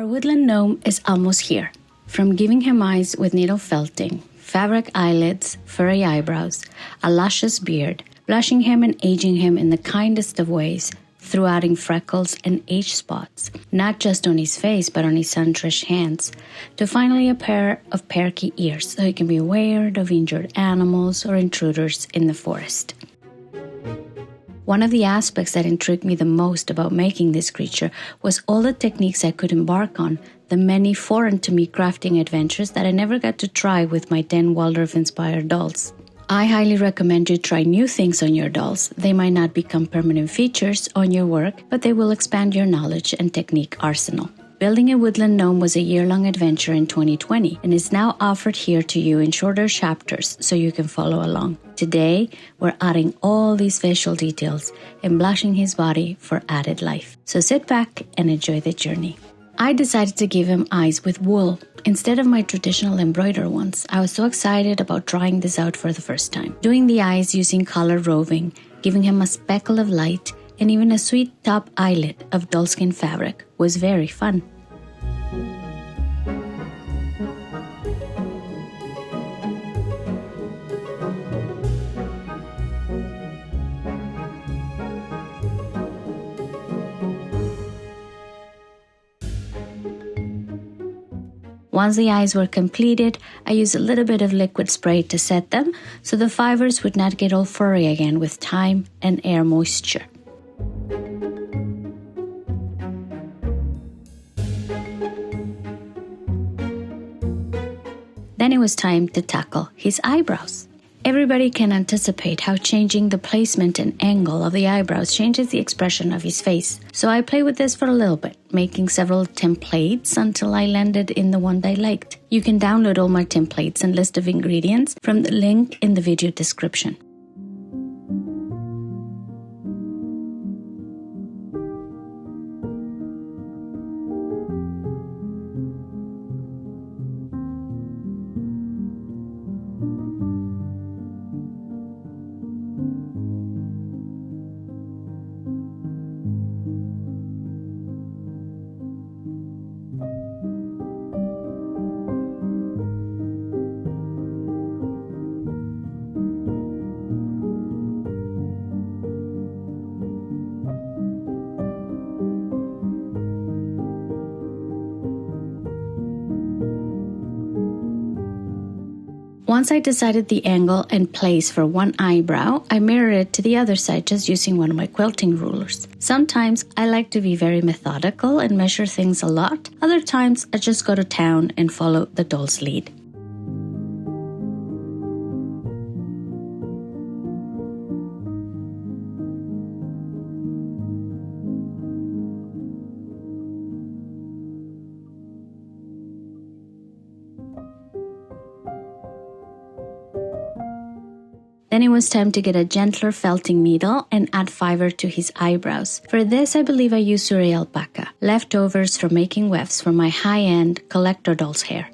Our woodland gnome is almost here. From giving him eyes with needle felting, fabric eyelids, furry eyebrows, a luscious beard, blushing him and aging him in the kindest of ways, through adding freckles and age spots, not just on his face but on his sundrish hands, to finally a pair of perky ears so he can be wary of injured animals or intruders in the forest. One of the aspects that intrigued me the most about making this creature was all the techniques I could embark on, the many foreign-to-me crafting adventures that I never got to try with my 10 Waldorf-inspired dolls. I highly recommend you try new things on your dolls. They might not become permanent features on your work, but they will expand your knowledge and technique arsenal. Building a woodland gnome was a year-long adventure in 2020 and is now offered here to you in shorter chapters so you can follow along. Today, we're adding all these facial details and blushing his body for added life. So sit back and enjoy the journey. I decided to give him eyes with wool instead of my traditional embroidered ones. I was so excited about trying this out for the first time. Doing the eyes using color roving, giving him a speckle of light, and even a sweet top eyelid of dollskin fabric was very fun. Once the eyes were completed, I used a little bit of liquid spray to set them so the fibers would not get all furry again with time and air moisture. Then it was time to tackle his eyebrows. Everybody can anticipate how changing the placement and angle of the eyebrows changes the expression of his face. So I played with this for a little bit, making several templates until I landed in the one I liked. You can download all my templates and list of ingredients from the link in the video description. Once I decided the angle and place for one eyebrow, I mirrored it to the other side just using one of my quilting rulers. Sometimes I like to be very methodical and measure things a lot. Other times I just go to town and follow the doll's lead. Then it was time to get a gentler felting needle and add fiber to his eyebrows. For this, I believe I used Surrey alpaca, leftovers from making wefts for my high-end collector doll's hair.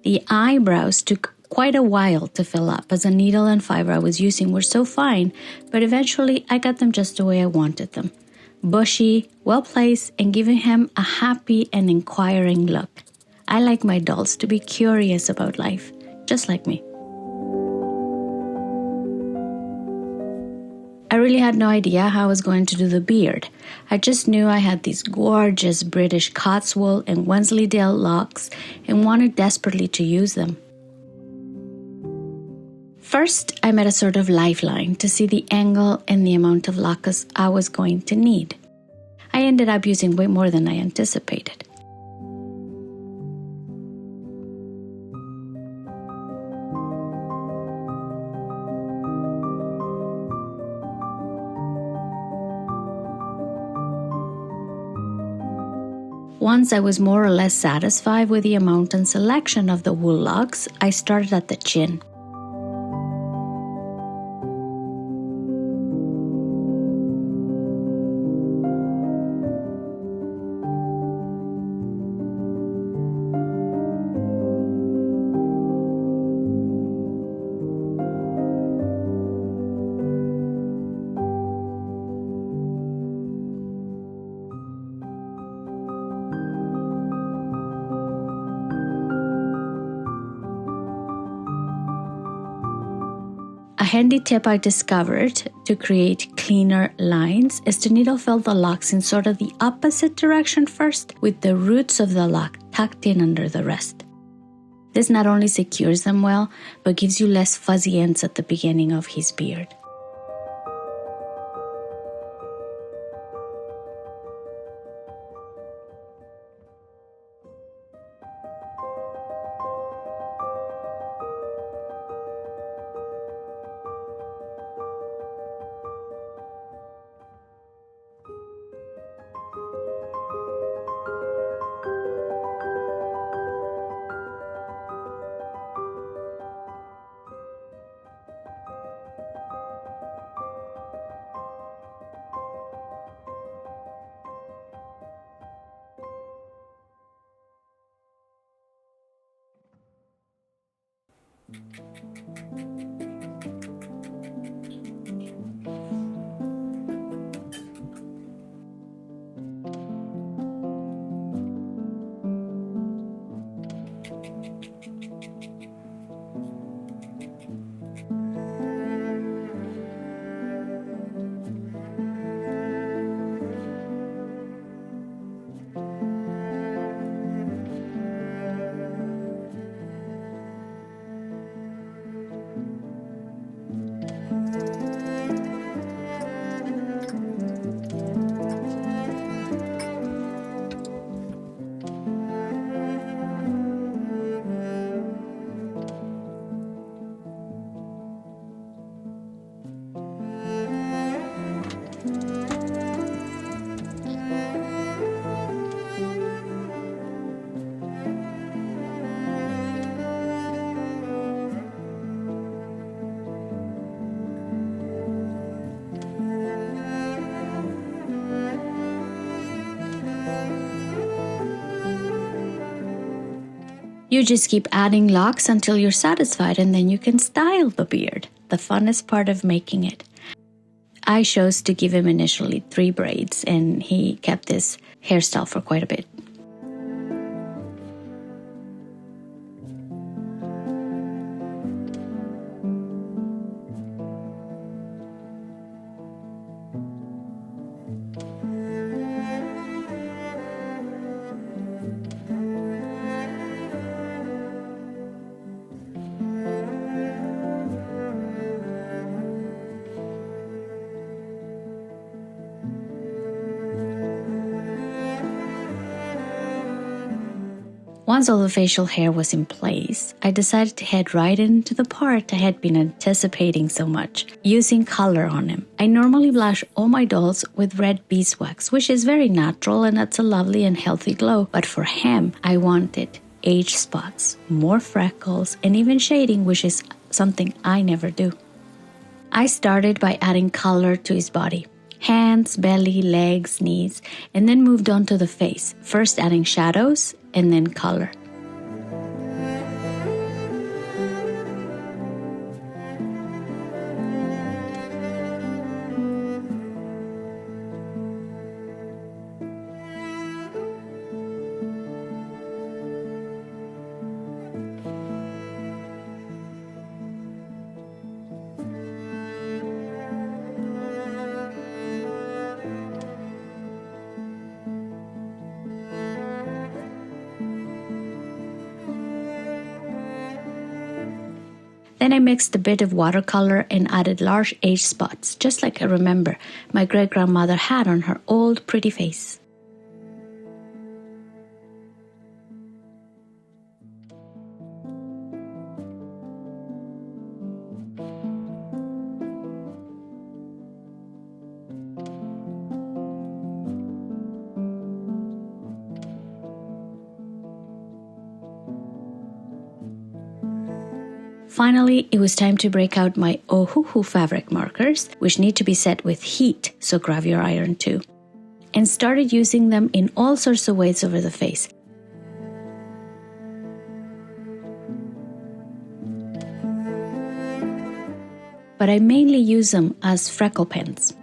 The eyebrows took quite a while to fill up as the needle and fiber I was using were so fine, but eventually I got them just the way I wanted them. Bushy, well-placed, and giving him a happy and inquiring look. I like my dolls to be curious about life, just like me. I really had no idea how I was going to do the beard. I just knew I had these gorgeous British Cotswold and Wensleydale locks and wanted desperately to use them. First, I made a sort of lifeline to see the angle and the amount of locks I was going to need. I ended up using way more than I anticipated. Once I was more or less satisfied with the amount and selection of the wool locks, I started at the chin. A handy tip I discovered to create cleaner lines is to needle felt the locks in sort of the opposite direction first, with the roots of the lock tucked in under the rest. This not only secures them well, but gives you less fuzzy ends at the beginning of his beard. You just keep adding locks until you're satisfied, and then you can style the beard, the funnest part of making it. I chose to give him initially 3 braids, and he kept this hairstyle for quite a bit. Once all the facial hair was in place, I decided to head right into the part I had been anticipating so much, using color on him. I normally blush all my dolls with red beeswax, which is very natural and adds a lovely and healthy glow, but for him, I wanted age spots, more freckles, and even shading, which is something I never do. I started by adding color to his body. Hands, belly, legs, knees, and then moved on to the face, first adding shadows and then color. Then I mixed a bit of watercolor and added large age spots, just like I remember my great-grandmother had on her old pretty face. Finally, it was time to break out my Ohuhu fabric markers, which need to be set with heat, so grab your iron too, and started using them in all sorts of ways over the face. But I mainly use them as freckle pens.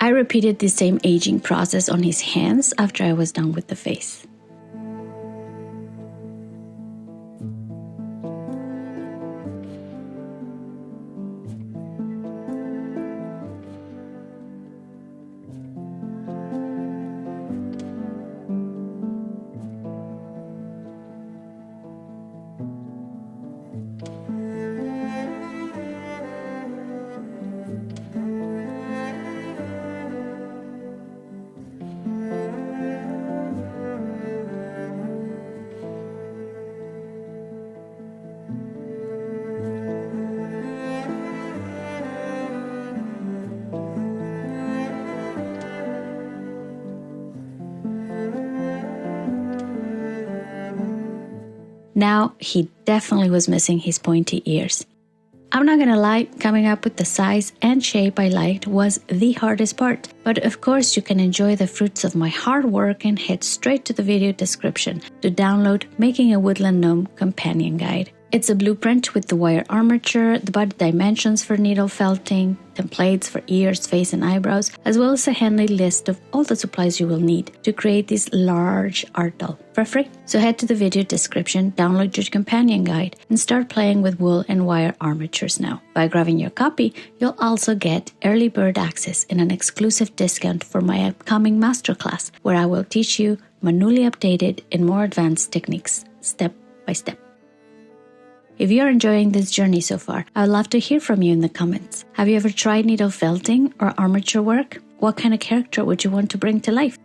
I repeated the same aging process on his hands after I was done with the face. Now, he definitely was missing his pointy ears. I'm not gonna lie, coming up with the size and shape I liked was the hardest part. But of course, you can enjoy the fruits of my hard work and head straight to the video description to download Making a Woodland Gnome companion guide. It's a blueprint with the wire armature, the body dimensions for needle felting, templates for ears, face and eyebrows, as well as a handy list of all the supplies you will need to create this large art doll for free. So head to the video description, download your companion guide, and start playing with wool and wire armatures now. By grabbing your copy, you'll also get early bird access and an exclusive discount for my upcoming masterclass, where I will teach you manually updated and more advanced techniques, step by step. If you're enjoying this journey so far, I would love to hear from you in the comments. Have you ever tried needle felting or armature work? What kind of character would you want to bring to life?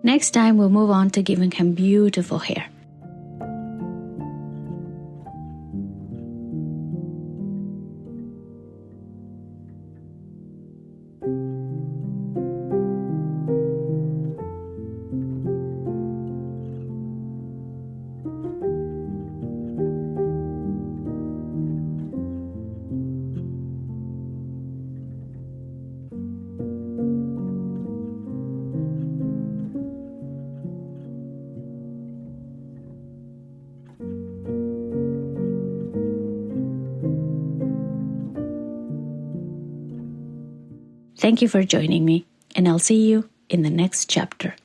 Next time, we'll move on to giving him beautiful hair. Thank you for joining me, and I'll see you in the next chapter.